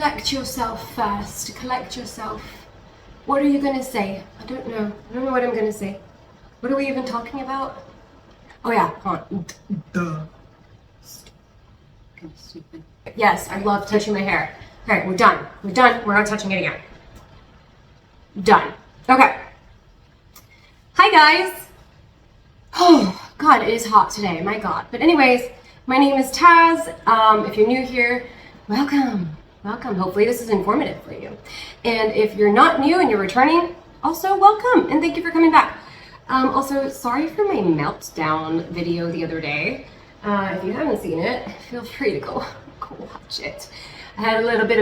collect yourself first. Collect yourself. What are you gonna say? I don't know. I don't know what I'm gonna say. What are we even talking about? Oh yeah, duh. Stupid. Yes, I love touching my hair. All right, we're done. We're done. We're not touching it again. Done. Okay. Hi guys. Oh God, it is hot today. My God. But anyways, my name is Taz. If you're new here, welcome. Welcome. Hopefully this is informative for you. And if you're not new and you're returning, also welcome and thank you for coming back. Also, sorry for my meltdown video the other day. If you haven't seen it, feel free to go watch it. I had a little bit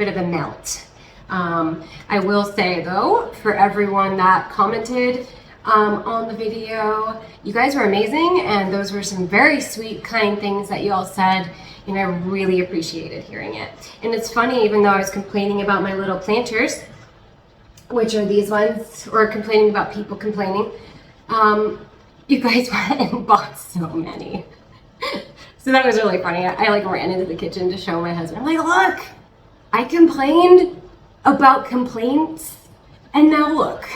of a melt. I will say though, for everyone that commented on the video, you guys were amazing, and those were some very sweet, kind things that you all said, and I really appreciated hearing it. And it's funny, even though I was complaining about my little planters, which are these ones, or complaining about people complaining, you guys went and bought so many. So that was really funny. I like ran into the kitchen to show my husband. I'm like, look, I complained about complaints, and now look.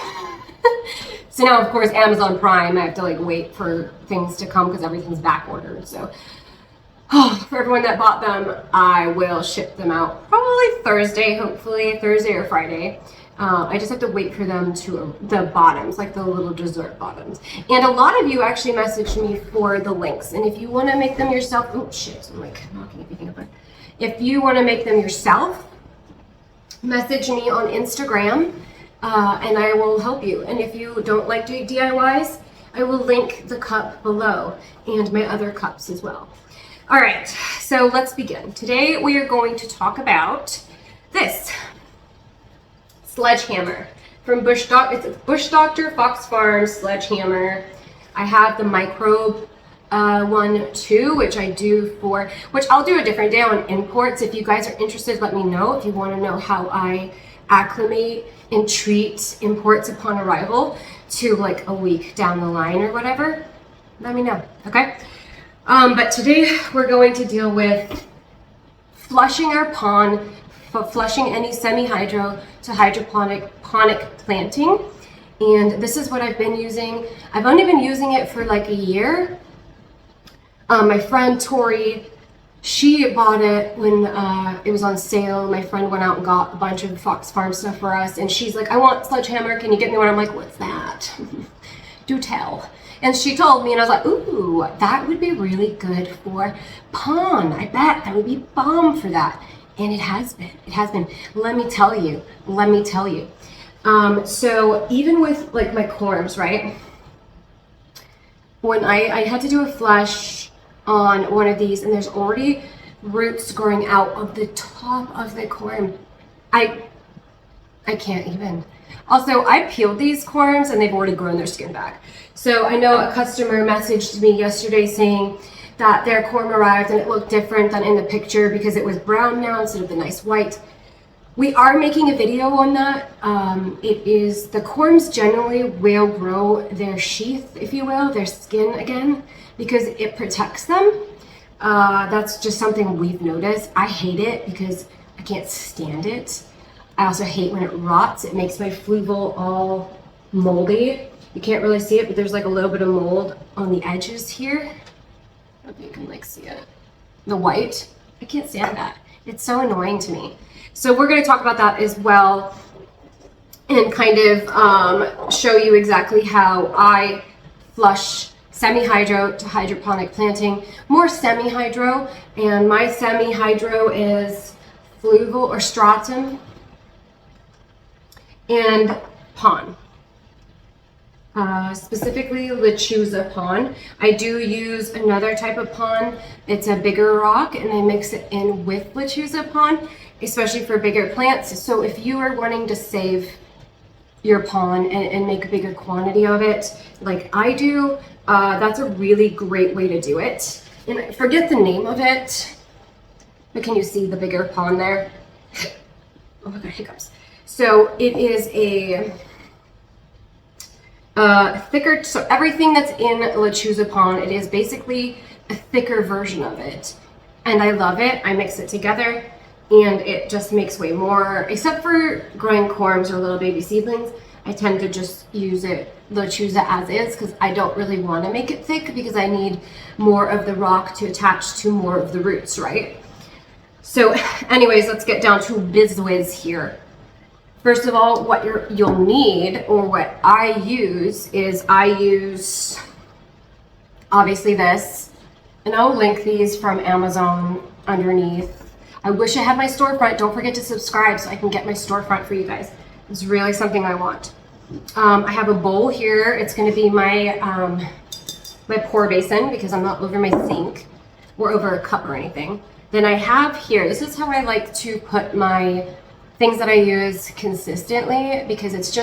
So now, of course, Amazon Prime, I have to like wait for things to come because everything's back ordered. So for everyone that bought them, I will ship them out probably Thursday, hopefully Thursday or Friday. I just have to wait for them to the bottoms, like the little dessert bottoms. And a lot of you actually messaged me for the links. And if you want to make them yourself, oh shit, I'm like knocking everything up. If you want to make them yourself, message me on Instagram, and I will help you. And if you don't like doing DIYs, I will link the cup below and my other cups as well. All right, so let's begin. Today we are going to talk about this. SledgeHammer from Bush Doctor Fox Farms SledgeHammer. I have the microbe one too, which I'll do a different day on imports. If you guys are interested, let me know. If you want to know how I acclimate and treat imports upon arrival to like a week down the line or whatever, let me know, okay? But today we're going to deal with flushing our pond, flushing any semi-hydro to hydroponic planting. And this is what I've been using. I've only been using it for like a year. My friend Tori, she bought it when it was on sale. My friend went out and got a bunch of Fox Farm stuff for us, and she's like, I want SledgeHammer, can you get me one? I'm like, what's that? Do tell. And she told me, and I was like, ooh, that would be really good for pond. I bet that would be bomb for that. And it has been, let me tell you. So even with like my corms, right? When I had to do a flush on one of these, and there's already roots growing out of the top of the corm, I can't even. Also, I peeled these corms and they've already grown their skin back. So I know a customer messaged me yesterday saying that their corm arrived and it looked different than in the picture because it was brown now instead of the nice white. We are making a video on that. The corms generally will grow their sheath, if you will, their skin again, because it protects them. That's just something we've noticed. I hate it because I can't stand it. I also hate when it rots. It makes my fluval all moldy. You can't really see it, but there's like a little bit of mold on the edges here. I hope you can like see it. The white, I can't stand that. It's so annoying to me. So we're going to talk about that as well and kind of show you exactly how I flush semi-hydro to hydroponic planting. More semi-hydro, and my semi-hydro is fluval or stratum and pon. Specifically lechuza pon. I do use another type of pon. It's a bigger rock, and I mix it in with lechuza pon, especially for bigger plants. So if you are wanting to save your pon and make a bigger quantity of it, like I do, that's a really great way to do it. And I forget the name of it, but can you see the bigger pon there? Oh my God, hiccups. So it is a thicker, so everything that's in lechuza pon, it is basically a thicker version of it. And I love it. I mix it together. and it just makes way more, except for growing corms or little baby seedlings. I tend to just choose it as is, because I don't really want to make it thick, because I need more of the rock to attach to more of the roots, right? So anyways, let's get down to biz here. First of all, what you'll need, or what I use, is obviously this, and I'll link these from Amazon underneath. I wish I had my storefront. Don't forget to subscribe so I can get my storefront for you guys. It's really something I want. I have a bowl here. It's going to be my my pour basin, because I'm not over my sink or over a cup or anything. Then I have here, this is how I like to put my things that I use consistently, because it's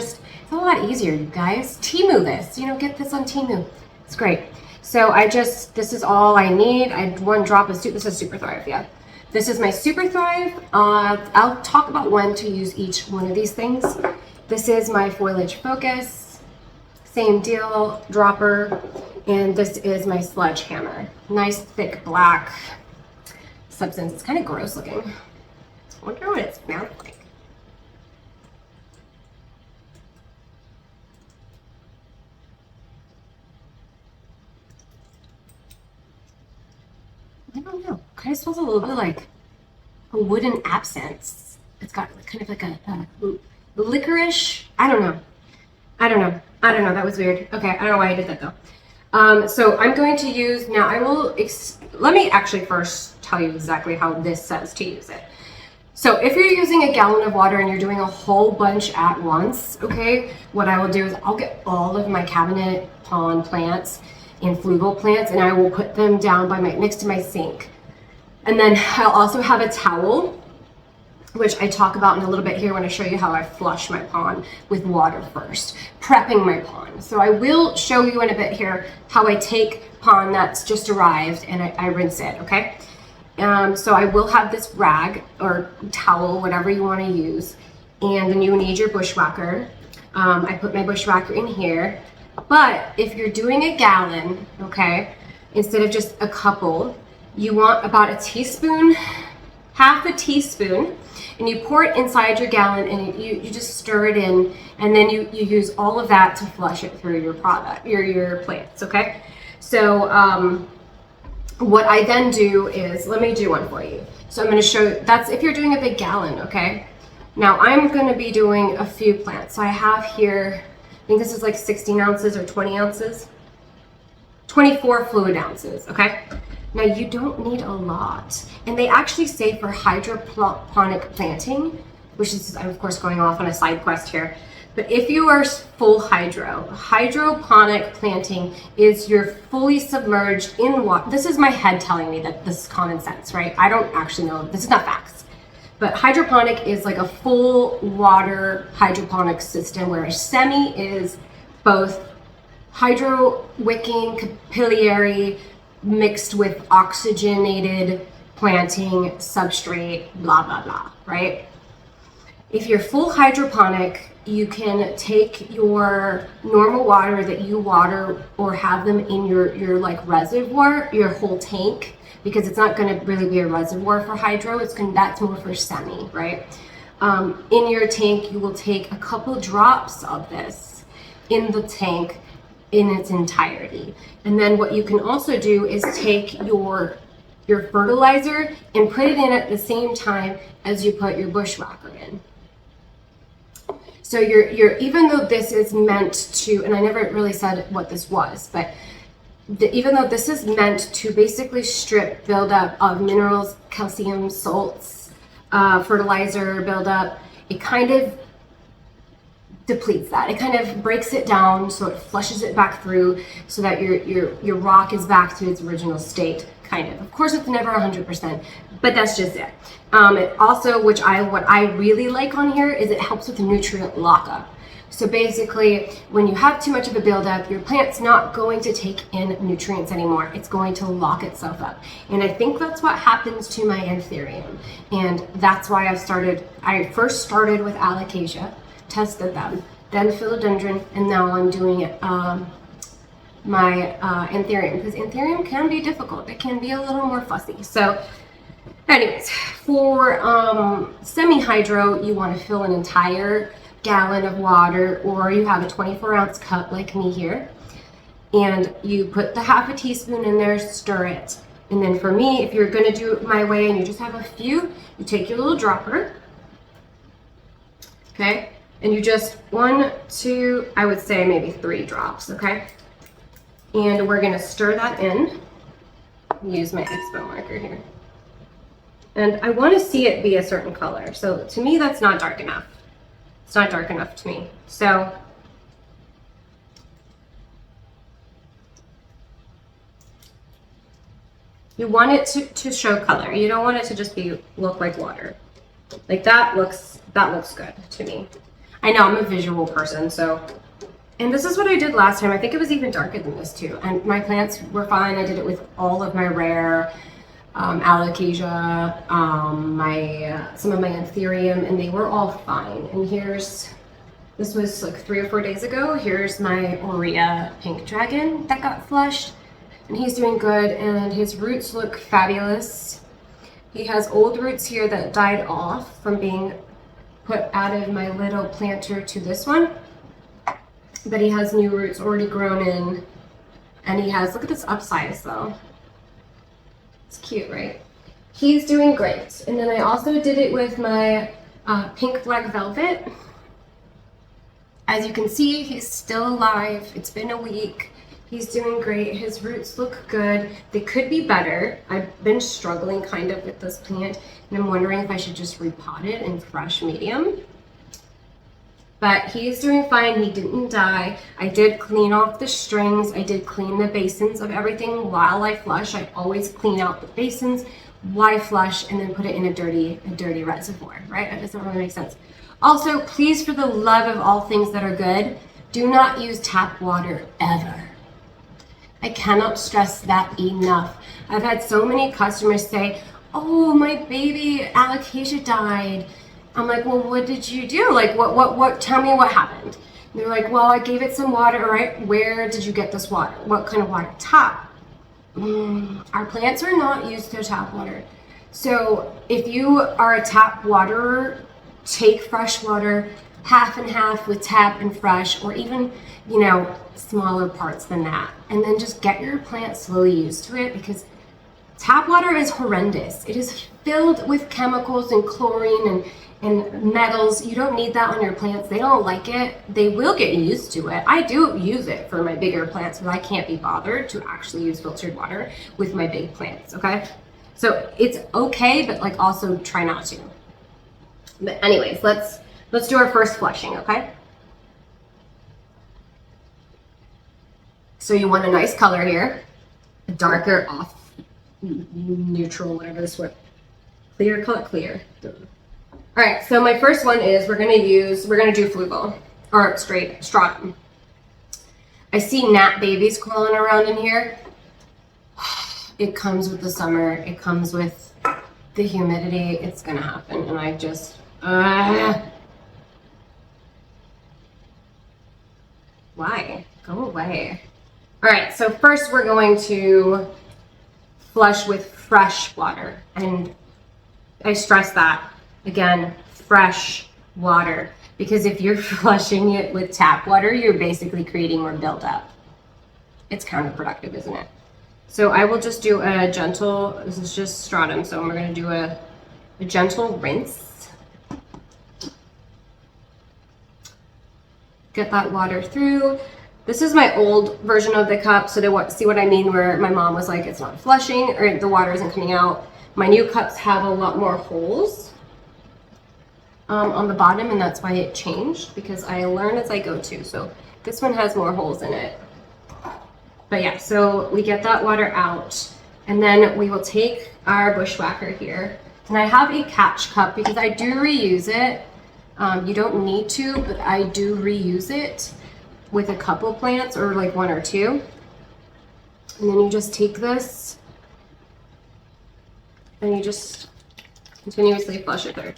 a lot easier, you guys. Temu this, get this on Temu. It's great. So this is all I need. I had 1 drop of this is SuperThrive, yeah. This is my SuperThrive. I'll talk about when to use each one of these things. This is my Foilage Focus, same deal, dropper, and this is my SledgeHammer. Nice thick black substance. It's kind of gross looking. I wonder what it smells like. I don't know. Kind of smells a little bit like a wooden absinthe. It's got kind of like a licorice. I don't know. That was weird. Okay, I don't know why I did that though. So I'm going to use, now let me actually first tell you exactly how this says to use it. So if you're using a gallon of water and you're doing a whole bunch at once, okay, what I will do is I'll get all of my cabinet pond plants and flugel plants, and I will put them down next to my sink. And then I'll also have a towel, which I talk about in a little bit here when I show you how I flush my pond with water first, prepping my pond. So I will show you in a bit here how I take pond that's just arrived and I rinse it, okay? So I will have this rag or towel, whatever you want to use, and then you need your bushwhacker. I put my bushwhacker in here, but if you're doing a gallon, okay, instead of just a couple, you want about a teaspoon, half a teaspoon, and you pour it inside your gallon, and you just stir it in, and then you use all of that to flush it through your your plants, okay? So what I then do is, let me do one for you. So I'm going to show, that's if you're doing a big gallon, okay? Now I'm going to be doing a few plants. So I have here, I think this is like 16 ounces or 20 ounces, 24 fluid ounces, okay? Now you don't need a lot. And they actually say for hydroponic planting, which is of course going off on a side quest here, but if you are full hydroponic planting is you're fully submerged in water. This is my head telling me that this is common sense, right? I don't actually know, this is not facts. But hydroponic is like a full water hydroponic system where a semi is both hydro wicking, capillary, mixed with oxygenated planting, substrate, blah, blah, blah, right? If you're full hydroponic, you can take your normal water that you water or have them in your like reservoir, your whole tank, because it's not going to really be a reservoir for hydro. That's more for semi, right? In your tank, you will take a couple drops of this in the tank in its entirety. And then what you can also do is take your fertilizer and put it in at the same time as you put your bushwhacker in. So even though this is meant to, and I never really said what this was, but even though this is meant to basically strip buildup of minerals, calcium, salts, fertilizer buildup, it kind of depletes that. It kind of breaks it down, so it flushes it back through, so that your rock is back to its original state, kind of. Of course, it's never 100%, but that's just it. It also, what I really like on here is it helps with the nutrient lockup. So basically, when you have too much of a buildup, your plant's not going to take in nutrients anymore. It's going to lock itself up. And I think that's what happens to my Anthurium. And that's why I first started with Alocasia, tested them, then Philodendron, and now I'm doing it, my Anthurium, because Anthurium can be difficult. It can be a little more fussy. So Anyways, for semi-hydro, you want to fill an entire gallon of water, or you have a 24-ounce cup like me here, and you put the half a teaspoon in there, stir it. And then for me, if you're going to do it my way and you just have a few, you take your little dropper, okay, and you just 1, 2, I would say maybe 3 drops, okay, and we're going to stir that in. Use my expo marker here. And I want to see it be a certain color. So to me, that's not dark enough. It's not dark enough to me. So you want it to show color. You don't want it to just look like water. Like that looks good to me. I know I'm a visual person, so. And this is what I did last time. I think it was even darker than this too. And my plants were fine. I did it with all of my rare alocasia, some of my anthurium, and they were all fine. And this was like 3 or 4 days ago. Here's my Aurea pink dragon that got flushed, and he's doing good, and his roots look fabulous. He has old roots here that died off from being put out of my little planter to this one, but he has new roots already grown in, and he has, look at this upsize though. It's cute, right? He's doing great. And then I also did it with my pink black velvet. As you can see, he's still alive. It's been a week. He's doing great. His roots look good. They could be better. I've been struggling kind of with this plant, and I'm wondering if I should just repot it in fresh medium. But he's doing fine. He didn't die. I did clean off the strings. I did clean the basins of everything while I flush. I always clean out the basins while I flush and then put it in a dirty reservoir, right? That doesn't really make sense. Also, please, for the love of all things that are good, do not use tap water ever. I cannot stress that enough. I've had so many customers say, oh, my baby alocasia died. I'm like, well, what did you do? Like, what, tell me what happened. And they're like, well, I gave it some water, right? Where did you get this water? What kind of water? Tap. Our plants are not used to tap water. So if you are a tap waterer, take fresh water, half and half with tap and fresh, or even, smaller parts than that. And then just get your plant slowly used to it, because tap water is horrendous. It is filled with chemicals and chlorine and metals. You don't need that on your plants. They don't like it. They will get used to it. I do use it for my bigger plants, but I can't be bothered to actually use filtered water with my big plants, okay? So it's okay, but like also try not to. But anyways, let's do our first flushing, okay? So you want a nice color here, a darker off, neutral, whatever this word, clear, color clear. All right, so my first one is we're gonna do flugel, or straight stratum. I see gnat babies crawling around in here. It comes with the summer, it comes with the humidity, it's gonna happen, and I just, why? Go away. All right, so first we're going to flush with fresh water, and I stress that. Again, fresh water, because if you're flushing it with tap water, you're basically creating more buildup. It's counterproductive, isn't it? So I will just do a gentle, this is just stratum, so we're gonna do a gentle rinse. Get that water through. This is my old version of the cup, so they see what I mean, where my mom was like, it's not flushing, or the water isn't coming out. My new cups have a lot more holes on the bottom, and that's why it changed, because I learn as I go too. So this one has more holes in it. But yeah, so we get that water out, and then we will take our bushwhacker here. And I have a catch cup because I do reuse it. You don't need to, but I do reuse it with a couple plants, or like 1 or 2. And then you just take this and you just continuously flush it through.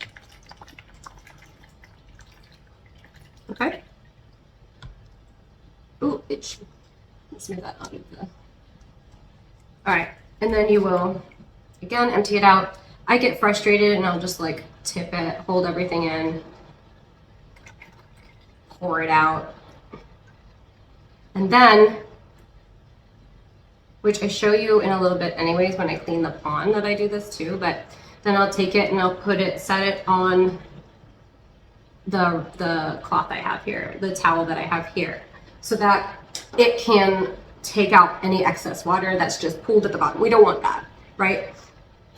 Okay. Ooh, itch. Let's move that out of the. All right, and then you will again empty it out. I get frustrated and I'll just like tip it, hold everything in, pour it out. And then, which I show you in a little bit anyways when I clean the pond that I do this too, but then I'll take it and I'll put it, set it on the cloth I have here, the towel that I have here, so that it can take out any excess water that's just pooled at the bottom. We don't want that, right?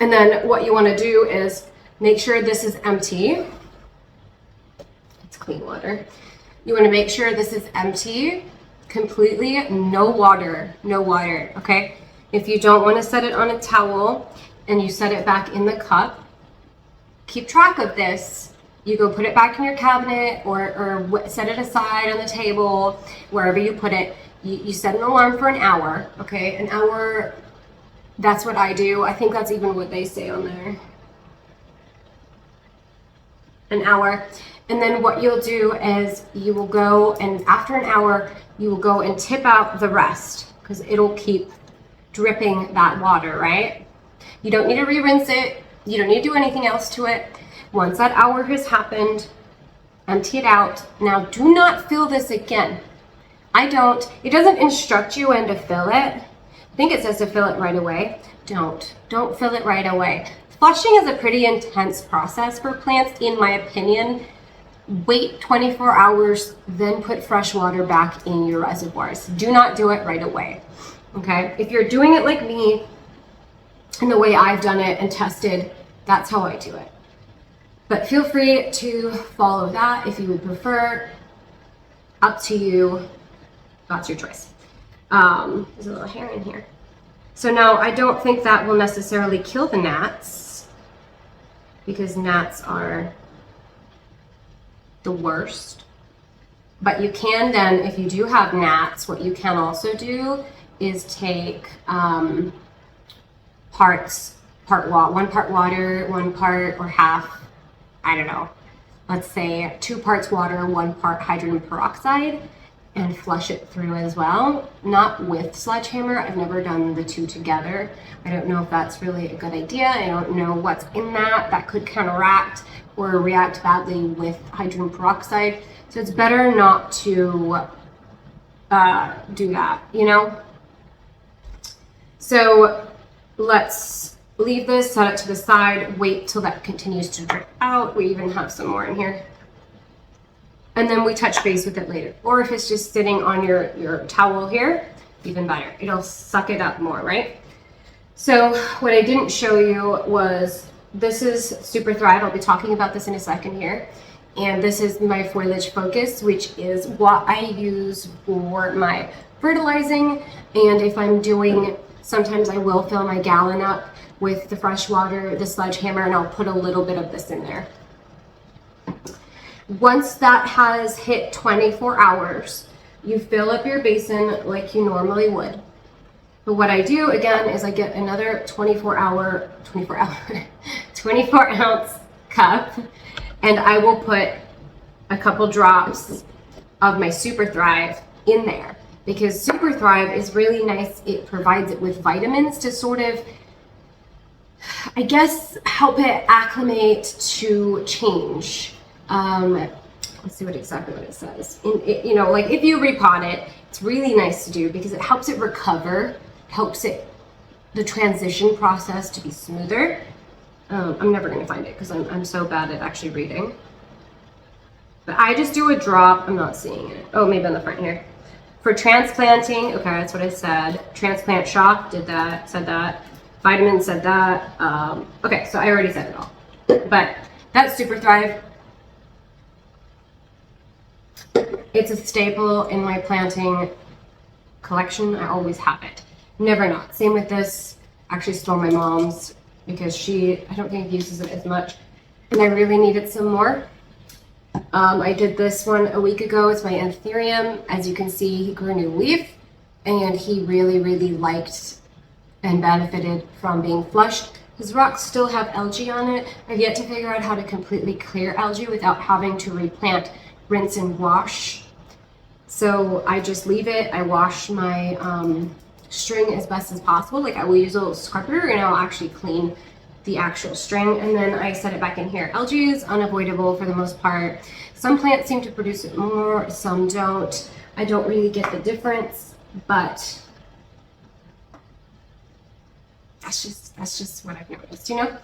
And then what you want to do is make sure this is empty. It's clean water. You want to make sure this is empty completely, no water, okay? If you don't want to set it on a towel and you set it back in the cup, keep track of this. You go put it back in your cabinet or set it aside on the table, wherever you put it. You set an alarm for an hour, okay? An hour, that's what I do. I think that's even what they say on there. An hour. And then what you'll do is you will go, and after an hour, you will go and tip out the rest because it'll keep dripping that water, right? You don't need to re-rinse it. You don't need to do anything else to it. Once that hour has happened, empty it out. Now do not fill this again. It doesn't instruct you when to fill it. I think it says to fill it right away. Don't fill it right away. Flushing is a pretty intense process for plants, in my opinion. Wait 24 hours, then put fresh water back in your reservoirs. Do not do it right away, okay? If you're doing it like me, and the way I've done it and tested, that's how I do it. But feel free to follow that if you would prefer. Up to you. That's your choice. There's a little hair in here. So now I don't think that will necessarily kill the gnats, because gnats are the worst. But you can then, if you do have gnats, what you can also do is take one part water, 1 part or half, I don't know, let's say 2 parts water, 1 part hydrogen peroxide, and flush it through as well. Not with SledgeHammer. I've never done the two together. I don't know if that's really a good idea. I don't know what's in that could counteract or react badly with hydrogen peroxide. So it's better not to do that, you know? So let's leave this, set it to the side, wait till that continues to drip out. We even have some more in here. And then we touch base with it later. Or if it's just sitting on your towel here, even better. It'll suck it up more, right? So what I didn't show you was, this is SuperThrive. I'll be talking about this in a second here. And this is my Foilage Focus, which is what I use for my fertilizing. And if I'm doing, sometimes I will fill my gallon up with the fresh water, the SledgeHammer, and I'll put a little bit of this in there. Once that has hit 24 hours, you fill up your basin like you normally would. But what I do again is I get another 24 ounce cup, and I will put a couple drops of my SuperThrive in there, because SuperThrive is really nice. It provides it with vitamins to sort of, I guess, help it acclimate to change. Let's see exactly what it says. You know, like if you repot it, it's really nice to do because it helps it recover, helps it, the transition process to be smoother. I'm never going to find it because I'm so bad at actually reading. But I just do a drop. I'm not seeing it. Oh, maybe on the front here. For transplanting, okay, that's what I said. Transplant shock, did that, said that. Vitamins, said that. Okay, so I already said it all. But that's SuperThrive. It's a staple in my planting collection. I always have it. Never not. Same with this. Actually stole my mom's because I don't think uses it as much. And I really needed some more. I did this one a week ago. It's my anthurium. As you can see, he grew a new leaf and he really, really liked and benefited from being flushed. His rocks still have algae on it. I've yet to figure out how to completely clear algae without having to replant, rinse and wash. So I just leave it. I wash my string as best as possible. Like I will use a little scrubber and I'll actually clean the actual string, and then I set it back in here. Algae is unavoidable for the most part. Some plants seem to produce it more, some don't. I don't really get the difference, but that's just what I've noticed, you know?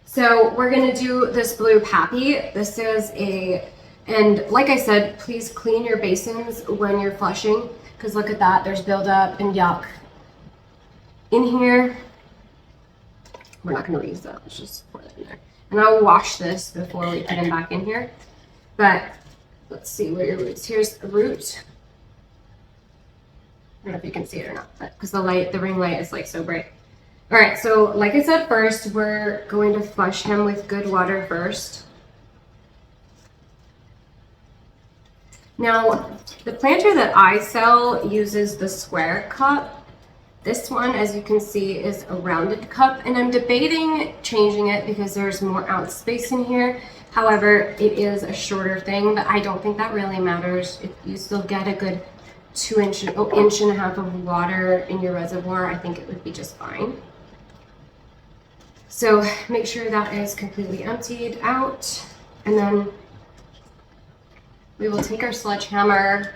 So we're gonna do this blue pappy. This is and like I said, please clean your basins when you're flushing, because look at that, there's buildup and yuck in here. We're not gonna reuse that, let's just pour that in there. And I'll wash this before we put them back in here. But let's see where your roots. Here's a root. I don't know if you can see it or not, but because the ring light is like so bright. All right, so like I said, first we're going to flush him with good water first. Now, the planter that I sell uses the square cup. This one, as you can see, is a rounded cup, and I'm debating changing it because there's more ounce space in here. However, it is a shorter thing, but I don't think that really matters. If you still get a good inch and a half of water in your reservoir, I think it would be just fine. So make sure that is completely emptied out, and then we will take our SledgeHammer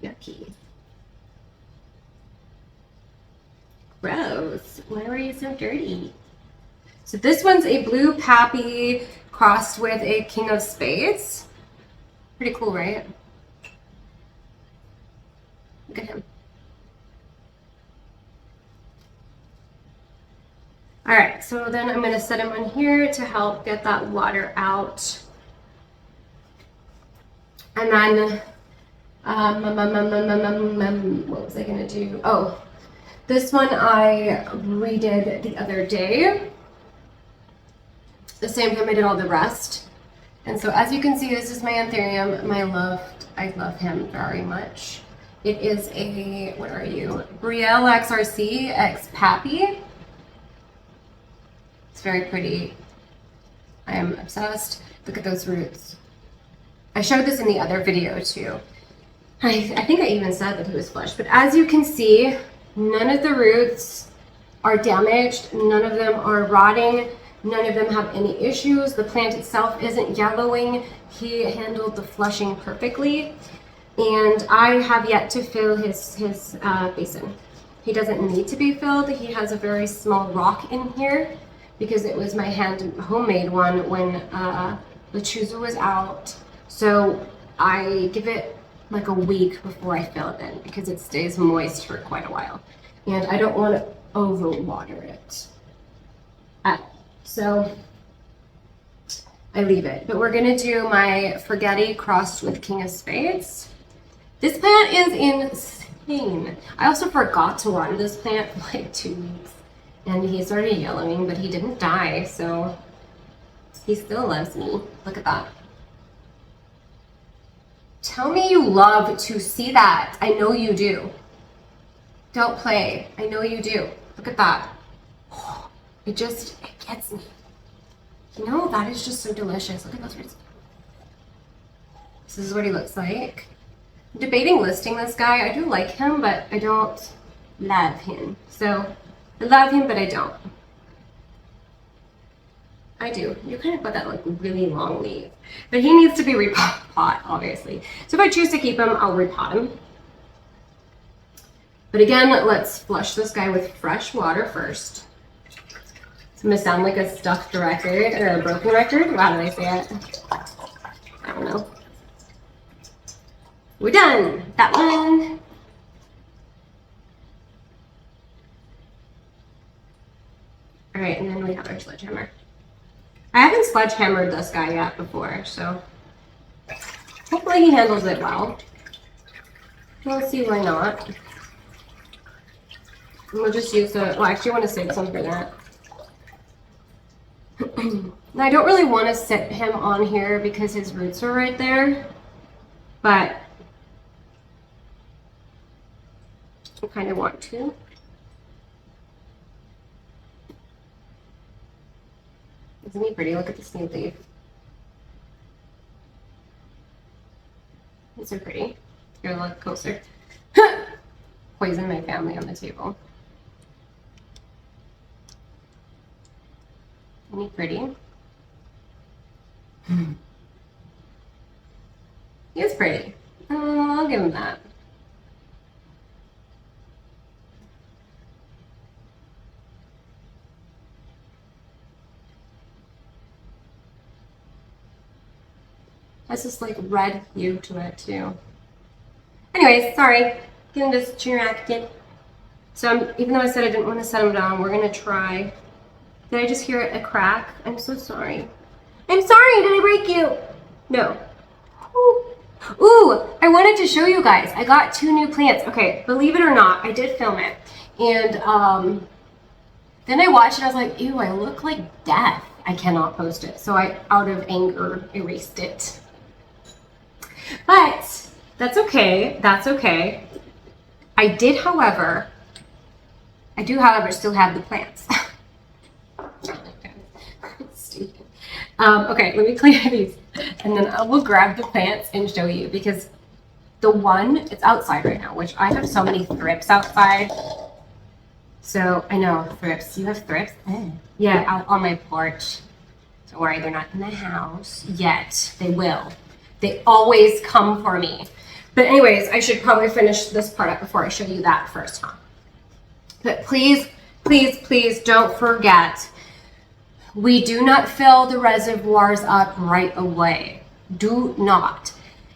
yucky. Gross. Why were you so dirty? So this one's a blue pappy crossed with a king of spades. Pretty cool, right? Look at him. All right, so then I'm going to set him on here to help get that water out. And then, what was I going to do? Oh, this one I redid the other day. The same time I did all the rest. And so as you can see, this is my anthurium. I love him very much. It is a, what are you? Brielle XRC X Pappy. It's very pretty. I am obsessed. Look at those roots. I showed this in the other video too. I think I even said that he was flush, but as you can see, none of the roots are damaged. None of them are rotting. None of them have any issues. The plant itself isn't yellowing. He handled the flushing perfectly. And I have yet to fill his basin. He doesn't need to be filled. He has a very small rock in here because it was my homemade one when the chooser was out. So I give it like a week before I fill it in because it stays moist for quite a while. And I don't want to overwater it. So I leave it. But we're going to do my Forgetti crossed with King of Spades. This plant is insane. I also forgot to water this plant for like 2 weeks. And he started yellowing, but he didn't die. So he still loves me. Look at that. Tell me you love to see that. I know you do. Don't play. I know you do. Look at that. It gets me. You know, that is just so delicious. Look at those roots. This is what he looks like. I'm debating listing this guy. I do like him, but I don't love him. So, I love him, but I don't. I do. You kind of put that like really long leaf. But he needs to be repot, obviously. So if I choose to keep him, I'll repot him. But again, let's flush this guy with fresh water first. It's gonna sound like a stuffed record or a broken record. How did I say it? I don't know. We're done. That one. All right, and then we have our SledgeHammer. I haven't SledgeHammered this guy yet before, so hopefully he handles it well. We'll see why not. And we'll just use the, well, actually I want to save some for that. Now I don't really want to sit him on here because his roots are right there, but I kind of want to. Isn't he pretty? Look at this new leaf. He's so pretty. Here, look closer. Poison my family on the table. Isn't he pretty? He is pretty. I'll give him that. Has this like red hue to it too. Anyways, sorry, getting distracted. So even though I said I didn't want to set them down, we're gonna try. Did I just hear a crack? I'm so sorry. I'm sorry, did I break you? No. Ooh, I wanted to show you guys. I got 2 new plants. Okay, believe it or not, I did film it. And then I watched it, I was like, ew, I look like death. I cannot post it. So I, out of anger, erased it. But that's okay. That's okay. I do, however, still have the plants. Stupid. Okay, let me clear these, and then I will grab the plants and show you, because the one, it's outside right now, which I have so many thrips outside. So I know thrips. You have thrips? Yeah, out on my porch. Don't worry, they're not in the house yet. They will. They always come for me. But anyways, I should probably finish this part up before I show you that first, huh? But please, please, please don't forget, we do not fill the reservoirs up right away. Do not.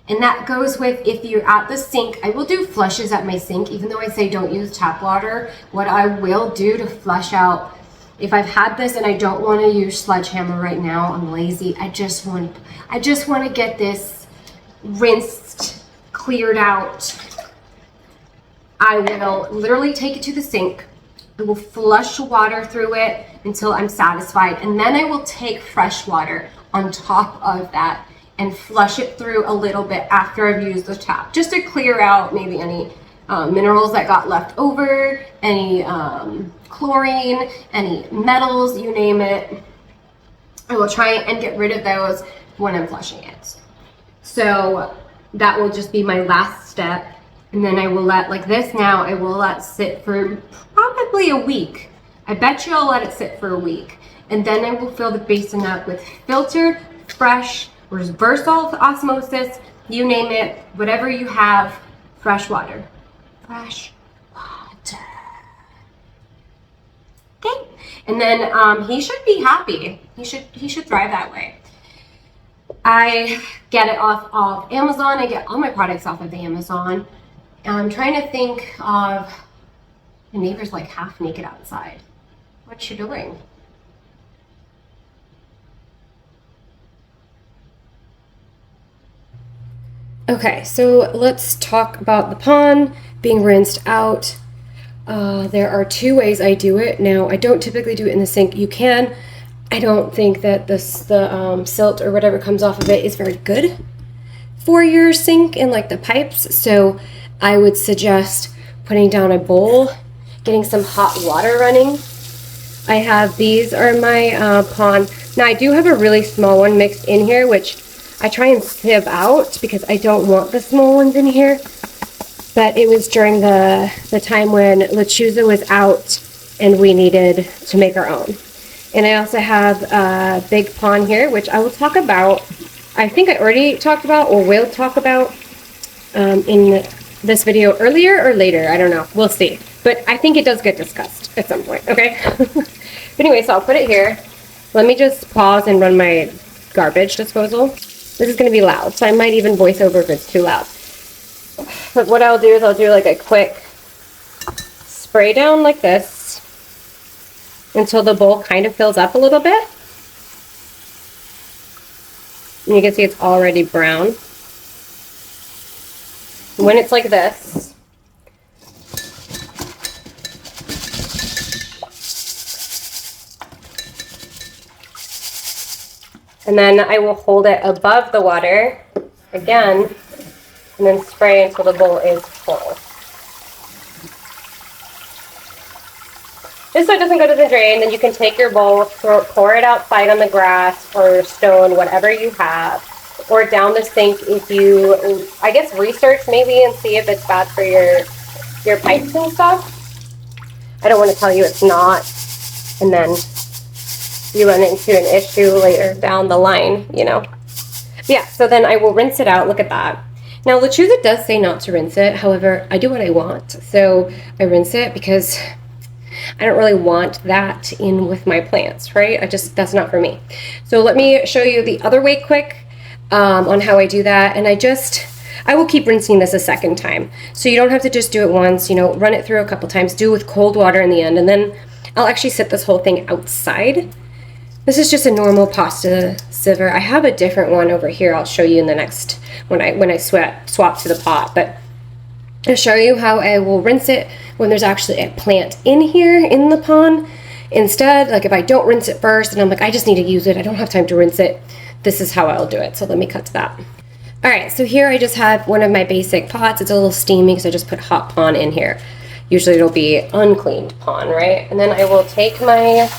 And that goes with, if you're at the sink, I will do flushes at my sink, even though I say don't use tap water. What I will do to flush out, if I've had this and I don't want to use SledgeHammer right now, I'm lazy, I just want to get this rinsed, cleared out. I will literally take it to the sink. I will flush water through it until I'm satisfied, and then I will take fresh water on top of that and flush it through a little bit after I've used the tap, just to clear out maybe any minerals that got left over, any chlorine, any metals, you name it. I will try and get rid of those when I'm flushing it. So that will just be my last step. And then I will let, like this now, I will let sit for probably a week. I bet you I'll let it sit for a week. And then I will fill the basin up with filtered, fresh, reverse osmosis, you name it, whatever you have, fresh water. Fresh water. Okay. And then he should be happy. He should thrive that way. I get it off of Amazon. I get all my products off of Amazon. I'm trying to think of, the neighbor's like half naked outside. What you doing? Okay, so let's talk about the pond being rinsed out. There are 2 ways I do it. Now, I don't typically do it in the sink. You can. I don't think that the silt or whatever comes off of it is very good for your sink and like the pipes. So I would suggest putting down a bowl, getting some hot water running. I have, these are my pond. Now I do have a really small one mixed in here, which I try and sieve out because I don't want the small ones in here. But it was during the time when Lechuza was out and we needed to make our own. And I also have a big pond here, which I will talk about. I think I already talked about or will talk about in this video earlier or later. I don't know. We'll see. But I think it does get discussed at some point. Okay. But anyway, so I'll put it here. Let me just pause and run my garbage disposal. This is going to be loud, so I might even voice over if it's too loud. But what I'll do is I'll do like a quick spray down like this until the bowl kind of fills up a little bit. And you can see it's already brown. When it's like this, And then I will hold it above the water again, and then spray until the bowl is full. Just so it doesn't go to the drain, then you can take your bowl, pour it outside on the grass or stone, whatever you have, or down the sink if you, I guess, research maybe and see if it's bad for your pipes and stuff. I don't want to tell you it's not, and then you run into an issue later down the line, you know. Yeah, so then I will rinse it out. Look at that. Now, Lechuza does say not to rinse it. However, I do what I want. So I rinse it because I don't really want that in with my plants, right? That's not for me. So let me show you the other way quick on how I do that. And I will keep rinsing this a second time. So you don't have to just do it once, you know, run it through a couple times, do it with cold water in the end, and then I'll actually set this whole thing outside. This is just a normal pasta sieve. I have a different one over here. I'll show you in the next, when I swap to the pot, but I'll show you how I will rinse it when there's actually a plant in here in the pond. Instead, like if I don't rinse it first and I'm like, I just need to use it, I don't have time to rinse it, this is how I'll do it. So let me cut to that. All right, so here I just have one of my basic pots. It's a little steamy because I just put hot pon in here. Usually it'll be uncleaned pon, right? And then I will take my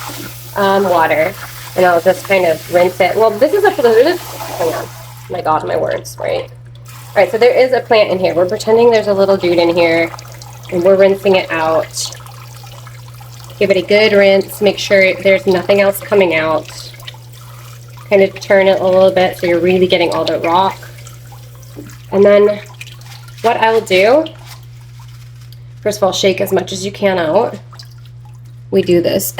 water and I'll just kind of rinse it. Well, this is hang on, my God, my words, right? All right, so there is a plant in here. We're pretending there's a little dude in here and we're rinsing it out. Give it a good rinse, make sure there's nothing else coming out. Kind of turn it a little bit so you're really getting all the rock. And then what I will do, first of all, shake as much as you can out. We do this.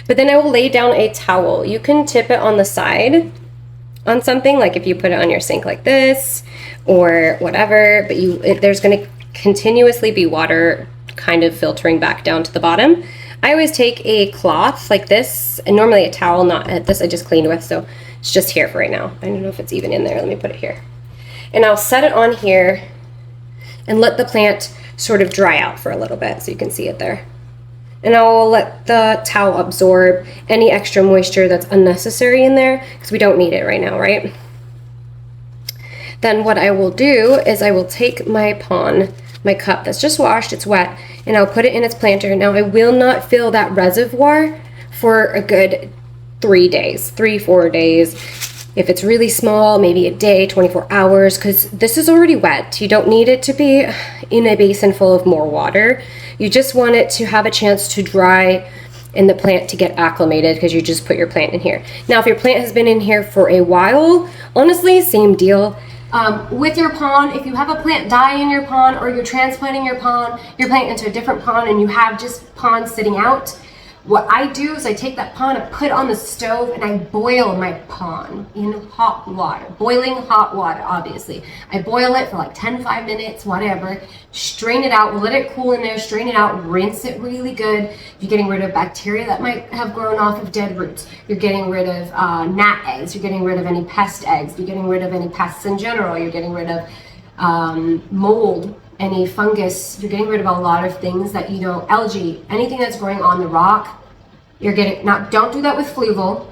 But then I will lay down a towel. You can tip it on the side on something, like if you put it on your sink like this or whatever, but there's going to continuously be water kind of filtering back down to the bottom. I always take a cloth like this, and normally a towel, not this I just cleaned with, so it's just here for right now. I don't know if it's even in there. Let me put it here. And I'll set it on here and let the plant sort of dry out for a little bit so you can see it there. And I'll let the towel absorb any extra moisture that's unnecessary in there because we don't need it right now, right? Then what I will do is I will take my pon, my cup that's just washed, it's wet, and I'll put it in its planter. Now I will not fill that reservoir for a good 3 days, 3-4 days. If it's really small, maybe a day, 24 hours, because this is already wet. You don't need it to be in a basin full of more water. You just want it to have a chance to dry and the plant to get acclimated because you just put your plant in here. Now, if your plant has been in here for a while, honestly, same deal. With your pond, if you have a plant die in your pond or you're transplanting your plant into a different pond and you have just pond sitting out, what I do is I take that pond and put it on the stove and I boil my pond in hot water, boiling hot water, obviously. I boil it for like 10-5 minutes, whatever, strain it out, let it cool in there, strain it out, rinse it really good. You're getting rid of bacteria that might have grown off of dead roots. You're getting rid of gnat eggs. You're getting rid of any pest eggs. You're getting rid of any pests in general. You're getting rid of mold, any fungus. You're getting rid of a lot of things that, algae, anything that's growing on the rock. You're getting, now don't do that with fluval.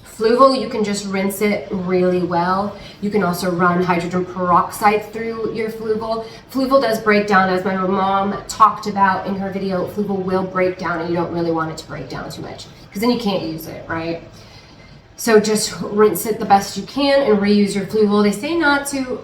Fluval, you can just rinse it really well. You can also run hydrogen peroxide through your fluval. Fluval does break down, as my mom talked about in her video. Fluval will break down and you don't really want it to break down too much because then you can't use it, right? So just rinse it the best you can and reuse your fluval. They say not to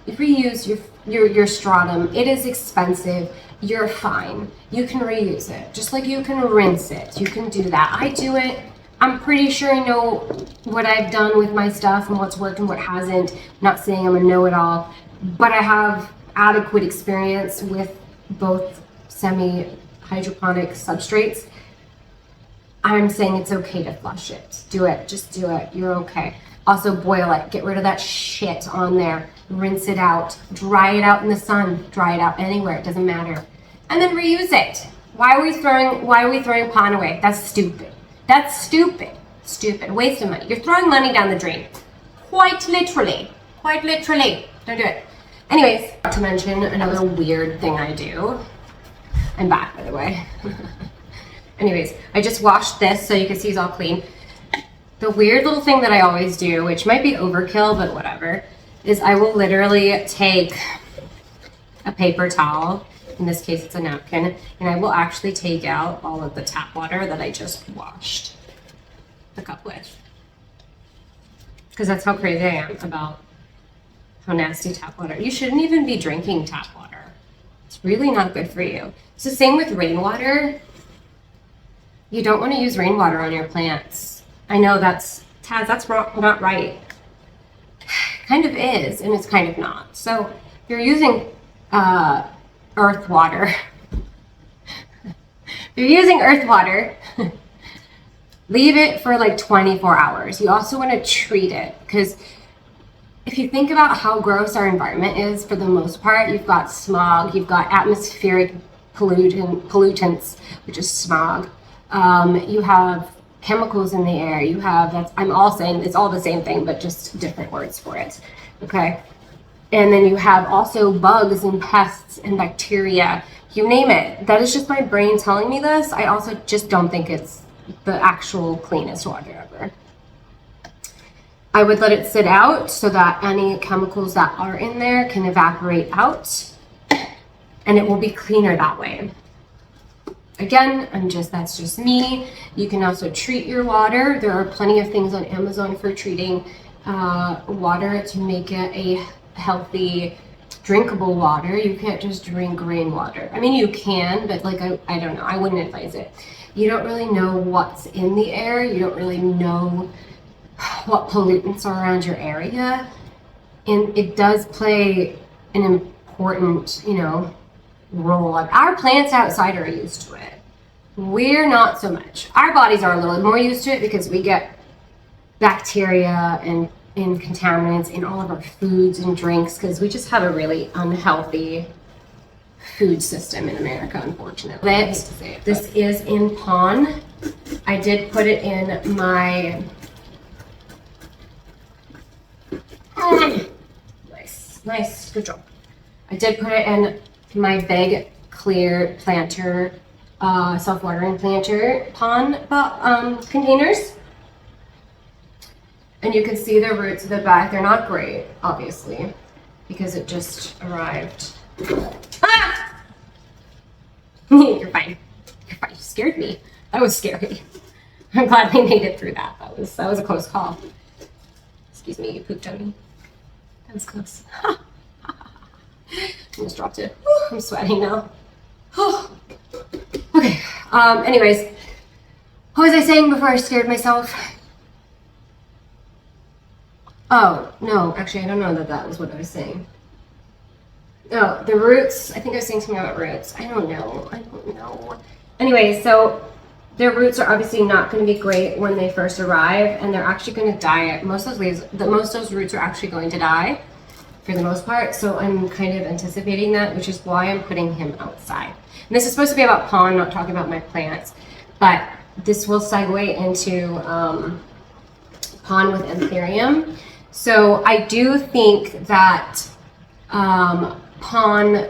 reuse your stratum. It is expensive. You're fine. You can reuse it. Just like you can rinse it. You can do that. I do it. I'm pretty sure I know what I've done with my stuff and what's worked and what hasn't. I'm not saying I'm a know-it-all, but I have adequate experience with both semi-hydroponic substrates. I'm saying it's okay to flush it. Do it. Just do it. You're okay. Also boil it. Get rid of that shit on there. Rinse it out. Dry it out in the sun. Dry it out anywhere. It doesn't matter. And then reuse it. Why are we throwing pon away? That's stupid. That's stupid. Stupid. Waste of money. You're throwing money down the drain. Quite literally. Quite literally. Don't do it. Anyways, to mention another weird thing I do. I'm back, by the way. Anyways, I just washed this so you can see it's all clean. The weird little thing that I always do, which might be overkill, but whatever, is I will literally take a paper towel, in this case it's a napkin, and I will actually take out all of the tap water that I just washed the cup with. Because that's how crazy I am about how nasty tap water. You shouldn't even be drinking tap water. It's really not good for you. It's the same with rainwater. You don't want to use rainwater on your plants. I know that's, Taz, that's not right. Kind of is, and it's kind of not. So if you're using earth water, leave it for like 24 hours. You also want to treat it, because if you think about how gross our environment is, for the most part, you've got smog, you've got atmospheric pollutants, which is smog. You have chemicals in the air. You have, I'm all saying it's all the same thing, but just different words for it. Okay. And then you have also bugs and pests and bacteria, you name it. That is just my brain telling me this. I also just don't think it's the actual cleanest water ever. I would let it sit out so that any chemicals that are in there can evaporate out, and it will be cleaner that way. Again, that's just me. You can also treat your water. There are plenty of things on Amazon for treating water to make it a healthy, drinkable water. You can't just drink rainwater. I mean, you can, but like, I don't know. I wouldn't advise it. You don't really know what's in the air. You don't really know what pollutants are around your area. And it does play an important, role. Our plants outside are used to it. We're not so much. Our bodies are a little more used to it because we get bacteria and contaminants in all of our foods and drinks, because we just have a really unhealthy food system in America, unfortunately. This is in Pon. I did put it in my nice, good job. I did put it in my big clear planter, self-watering planter Pon containers. And you can see the roots at the back. They're not great, obviously, because it just arrived. Ah! You're fine. You're fine. You scared me. That was scary. I'm glad we made it through that. That was a close call. Excuse me, you pooped on me. That was close. I almost dropped it. I'm sweating now. Okay. Anyways, what was I saying before I scared myself? Oh, no, actually, I don't know that was what I was saying. Oh, the roots. I think I was saying something about roots. I don't know. Anyway, so their roots are obviously not going to be great when they first arrive, and they're actually going to die. Most of those roots are actually going to die for the most part. So I'm kind of anticipating that, which is why I'm putting him outside. And this is supposed to be about Pon, not talking about my plants, but this will segue into Pon with Anthurium. So I do think that Pon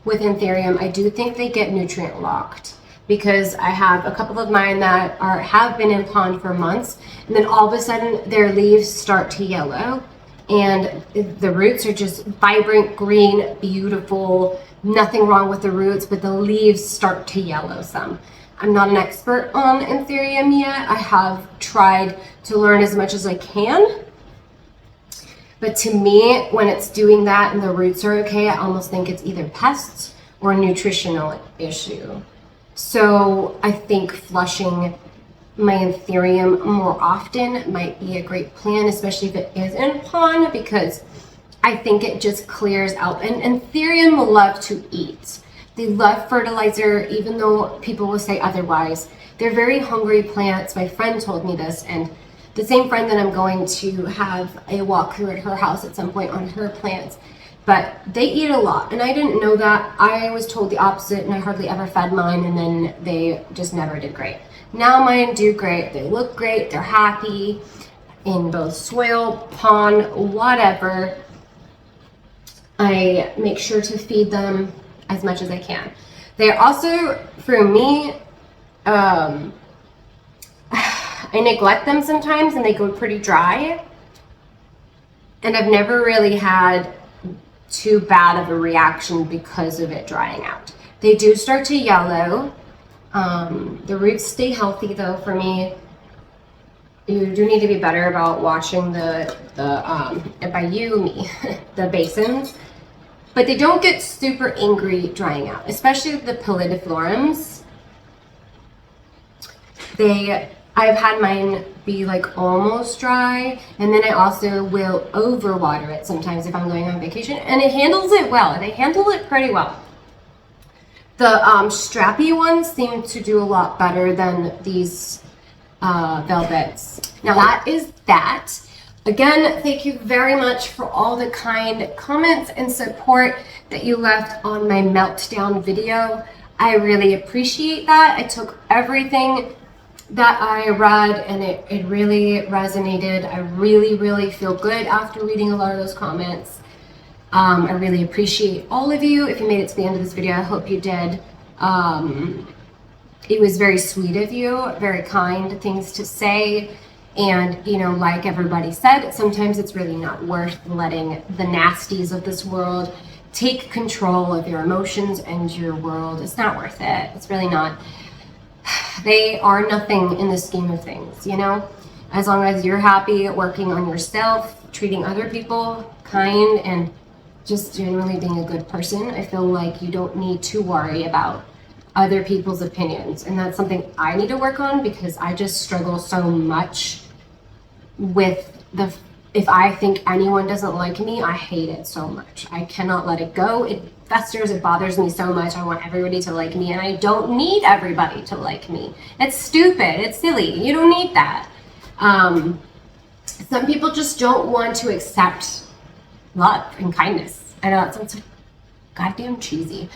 with Anthurium, I do think they get nutrient locked, because I have a couple of mine that have been in Pon for months, and then all of a sudden their leaves start to yellow, and the roots are just vibrant green, beautiful, nothing wrong with the roots, but the leaves start to yellow some. I'm not an expert on Anthurium yet. I have tried to learn as much as I can. But to me, when it's doing that and the roots are okay, I almost think it's either pests or a nutritional issue. So I think flushing my Anthurium more often might be a great plan, especially if it is in Pon, because I think it just clears out. And Anthurium love to eat. They love fertilizer, even though people will say otherwise. They're very hungry plants. My friend told me this, and the same friend that I'm going to have a walkthrough at her house at some point on her plants, but they eat a lot, and I didn't know that. I was told the opposite, and I hardly ever fed mine, and then they just never did great. Now mine do great. They look great. They're happy in both soil, pond, whatever. I make sure to feed them as much as I can. They're also, for me, I neglect them sometimes and they go pretty dry. And I've never really had too bad of a reaction because of it drying out. They do start to yellow. The roots stay healthy though for me. You do need to be better about watching the basins. But they don't get super angry drying out, especially the pallidiflorums. I've had mine be like almost dry, and then I also will overwater it sometimes if I'm going on vacation, and it handles it well. They handle it pretty well. The strappy ones seem to do a lot better than these velvets. Now that is that. Again, thank you very much for all the kind comments and support that you left on my meltdown video. I really appreciate that. I took everything that I read and it really resonated. I really feel good after reading a lot of those comments. I really appreciate all of you. If you made it to the end of this video, I hope you did. It was very sweet of you, very kind things to say. And, you know, like everybody said, sometimes it's really not worth letting the nasties of this world take control of your emotions and your world. It's not worth it. It's really not. They are nothing in the scheme of things, you know? As long as you're happy working on yourself, treating other people kind, and just generally being a good person, I feel like you don't need to worry about other people's opinions. And that's something I need to work on, because I just struggle so much with if I think anyone doesn't like me, I hate it so much. I cannot let it go. It festers, it bothers me so much. I want everybody to like me, and I don't need everybody to like me. It's stupid, it's silly, you don't need that. Some people just don't want to accept love and kindness. I know that sounds so goddamn cheesy,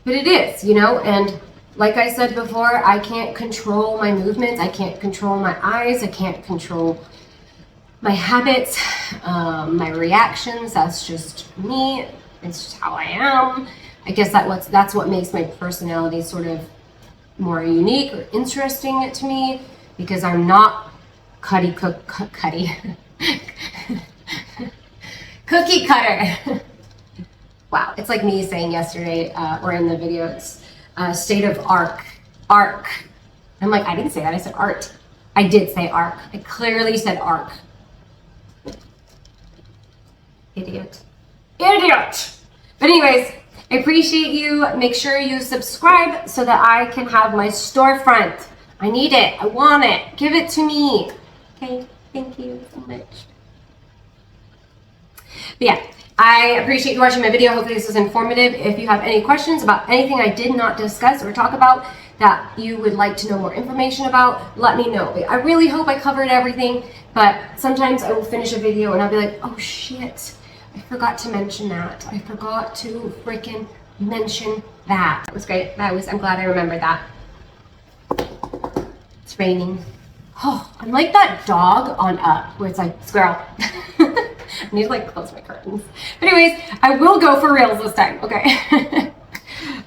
but it is, you know. And like I said before, I can't control my movements, I can't control my eyes, I can't control my habits, my reactions. That's just me. It's just how I am. I guess that's what makes my personality sort of more unique or interesting to me, because I'm not cookie cutter. Wow, it's like me saying yesterday, or in the video, it's state of arc. I'm like, I didn't say that, I said art. I did say arc. I clearly said arc. Idiot. But anyways, I appreciate you. Make sure you subscribe so that I can have my storefront. I need it. I want it. Give it to me. Okay, thank you so much. But yeah, I appreciate you watching my video. Hopefully this was informative. If you have any questions about anything I did not discuss or talk about that you would like to know more information about, let me know. I really hope I covered everything, but sometimes I will finish a video and I'll be like, oh shit, I forgot to mention that. I forgot to freaking mention that. That was great. I'm glad I remembered that. It's raining. Oh, I'm like that dog on Up where it's like, squirrel. I need to like close my curtains. But anyways, I will go for reals this time, okay?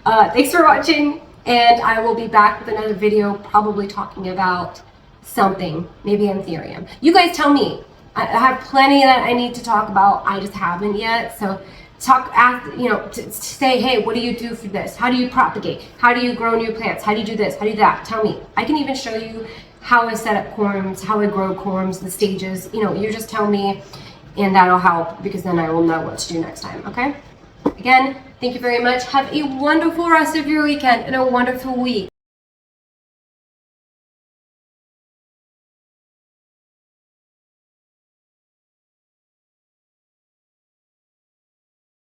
Thanks for watching, and I will be back with another video probably talking about something, maybe Anthurium. You guys tell me. I have plenty that I need to talk about. I just haven't yet. So say, hey, what do you do for this? How do you propagate? How do you grow new plants? How do you do this? How do you do that? Tell me. I can even show you how I set up corms, how I grow corms, the stages. You know, you just tell me, and that'll help, because then I will know what to do next time, okay? Again, thank you very much. Have a wonderful rest of your weekend and a wonderful week.